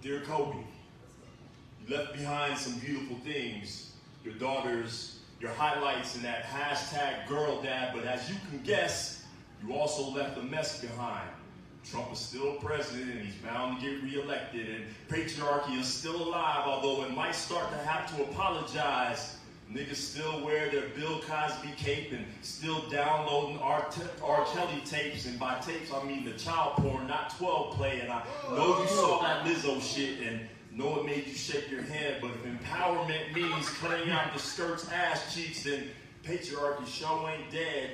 Dear Kobe, you left behind some beautiful things. Your daughters, your highlights, and that hashtag girl dad, but as you can guess, you also left a mess behind. Trump is still president and he's bound to get reelected, and patriarchy is still alive, although it might start to have to apologize. Niggas still wear their Bill Cosby cape and still downloading R. Kelly tapes, and by tapes I mean the child porn, not 12 play. And I know you saw that Lizzo shit and know it made you shake your head, but if empowerment means cutting out the skirt's ass cheeks, then patriarchy show ain't dead.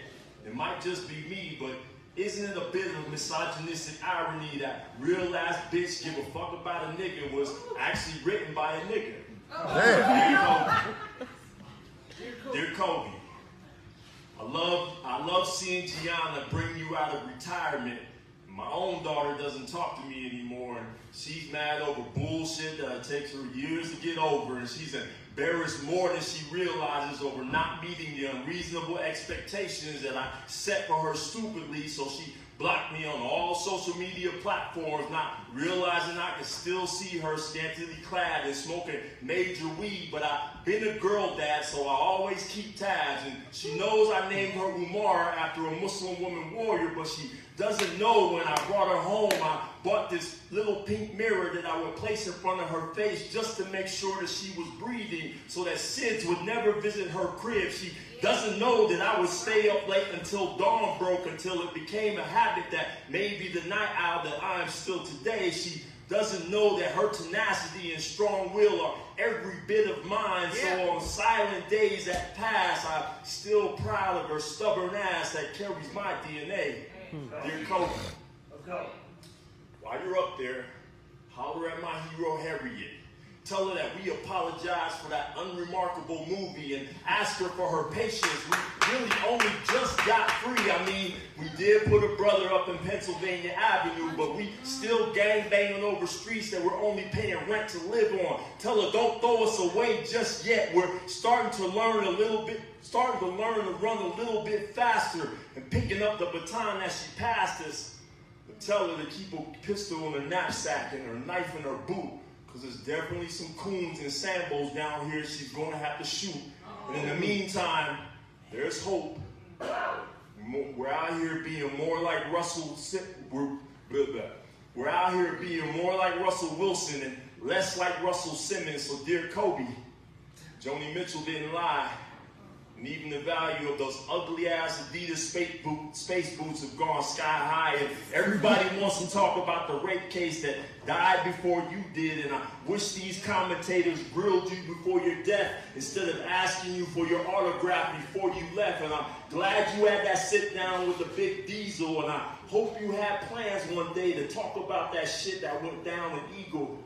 It might just be me, but isn't it a bit of misogynistic irony that real ass bitch give a fuck about a nigga was actually written by a nigga? Dear Kobe, I love seeing Gianna bring you out of retirement. My own daughter doesn't talk to me anymore, and she's mad over bullshit that it takes her years to get over, and she's embarrassed more than she realizes over not meeting the unreasonable expectations that I set for her stupidly, so she blocked me on all social media platforms, not realizing I can still see her scantily clad and smoking major weed. But I've been a girl dad, so I always keep tabs, and she knows I named her Umar after a Muslim woman warrior, but she doesn't know when I brought her home, I bought this little pink mirror that I would place in front of her face just to make sure that she was breathing, so that SIDS would never visit her crib. She doesn't know that I would stay up late until dawn broke, until it became a habit that made me the night owl that I am still today. She doesn't know that her tenacity and strong will are every bit of mine. So on silent days that pass, I'm still proud of her stubborn ass that carries my DNA. Dear Kobe, while you're up there, holler at my hero Harriet. Tell her that we apologize for that unremarkable movie and ask her for her patience. We really only just got free. I mean, we did put a brother up in Pennsylvania Avenue, but we still gangbanging over streets that we're only paying rent to live on. Tell her don't throw us away just yet. We're starting to learn to run a little bit faster and picking up the baton that she passed us. But tell her to keep a pistol in her knapsack and her knife in her boot, because there's definitely some coons and sambos down here she's going to have to shoot. And in the meantime, there's hope. We're out here being more like Russell Wilson and less like Russell Simmons. So dear Kobe, Joni Mitchell didn't lie. And even the value of those ugly-ass Adidas space boots have gone sky high. And everybody wants to talk about the rape case that died before you did. And I wish these commentators grilled you before your death instead of asking you for your autograph before you left. And I'm glad you had that sit-down with the big Diesel. And I hope you had plans one day to talk about that shit that went down in Eagle.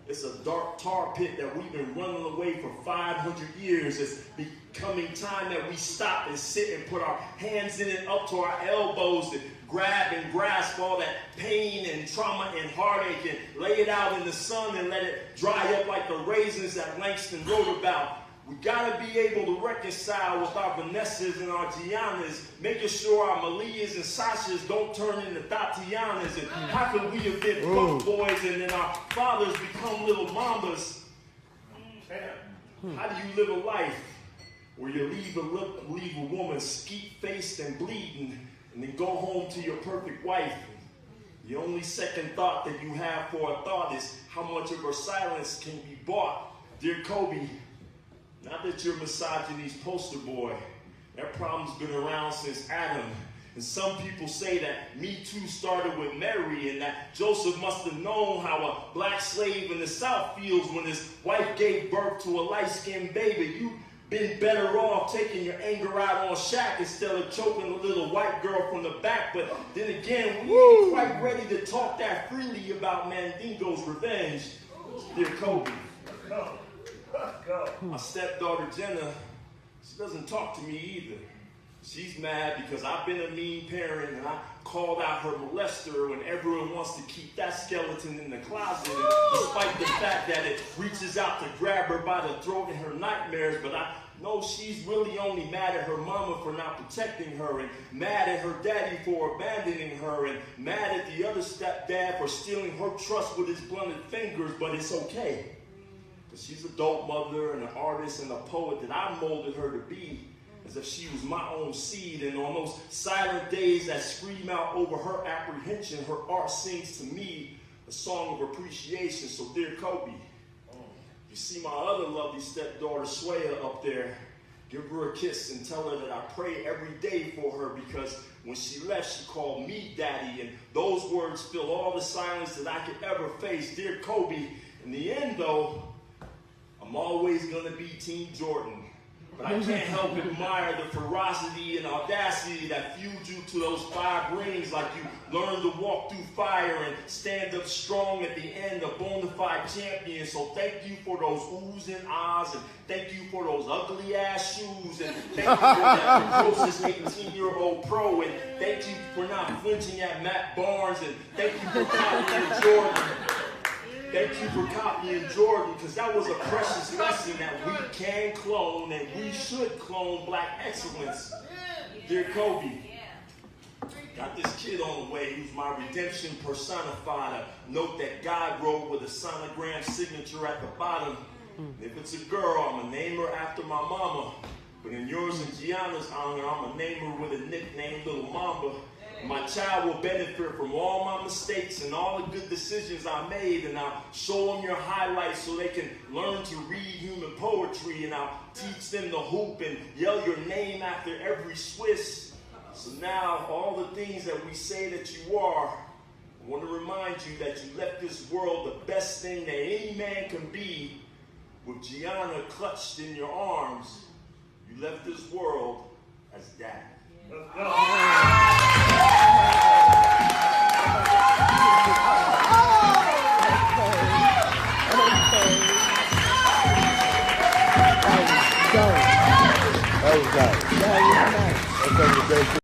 It's a dark tar pit that we've been running away for 500 years. It's becoming time that we stop and sit and put our hands in it up to our elbows and grab and grasp all that pain and trauma and heartache and lay it out in the sun and let it dry up like the raisins that Langston wrote about. We gotta be able to reconcile with our Vanessas and our Giannas, making sure our Malias and Sashas don't turn into Tatianas. And how can we have been fuck boys and then our fathers become little mambas? How do you live a life where you leave a woman skeet-faced and bleeding and then go home to your perfect wife? The only second thought that you have for a thought is how much of her silence can be bought. Dear Kobe, not that you're misogyny's poster boy. That problem's been around since Adam. And some people say that Me Too started with Mary and that Joseph must have known how a black slave in the South feels when his wife gave birth to a light-skinned baby. You've been better off taking your anger out on Shaq instead of choking a little white girl from the back. But then again, we ain't quite ready to talk that freely about Mandingo's revenge. Dear Kobe. My stepdaughter Jenna, she doesn't talk to me either. She's mad because I've been a mean parent and I called out her molester when everyone wants to keep that skeleton in the closet. And despite the fact that it reaches out to grab her by the throat in her nightmares, but I know she's really only mad at her mama for not protecting her, and mad at her daddy for abandoning her, and mad at the other stepdad for stealing her trust with his blunted fingers, but it's okay. Because she's a dope mother and an artist and a poet that I molded her to be, as if she was my own seed. And on those silent days that scream out over her apprehension, her art sings to me a song of appreciation. So dear Kobe, you see my other lovely stepdaughter Swaya up there, give her a kiss and tell her that I pray every day for her, because when she left, she called me daddy, and those words fill all the silence that I could ever face. Dear Kobe, in the end though, I'm always gonna be Team Jordan. But I can't help but admire the ferocity and audacity that fueled you to those 5 rings, like you learned to walk through fire and stand up strong at the end, a bona fide champion. So thank you for those oohs and ahs, and thank you for those ugly ass shoes, and thank you for that closest 18-year-old pro, and thank you for not flinching at Matt Barnes, and thank you for copying Jordan. Thank you for copying Jordan, because that was a precious lesson that we can clone, and we should clone black excellence. Dear Kobe, got this kid on the way who's my redemption personified, a note that God wrote with a sonogram signature at the bottom. And if it's a girl, I'm going to name her after my mama. But in yours and Gianna's honor, I'm going to name her with a nickname, Little Mamba. My child will benefit from all my mistakes and all the good decisions I made, and I'll show them your highlights so they can learn to read human poetry, and I'll teach them to hoop and yell your name after every Swiss. So now, all the things that we say that you are, I want to remind you that you left this world the best thing that any man can be, with Gianna clutched in your arms. You left this world as dad. Let's go. That was nice. That was nice.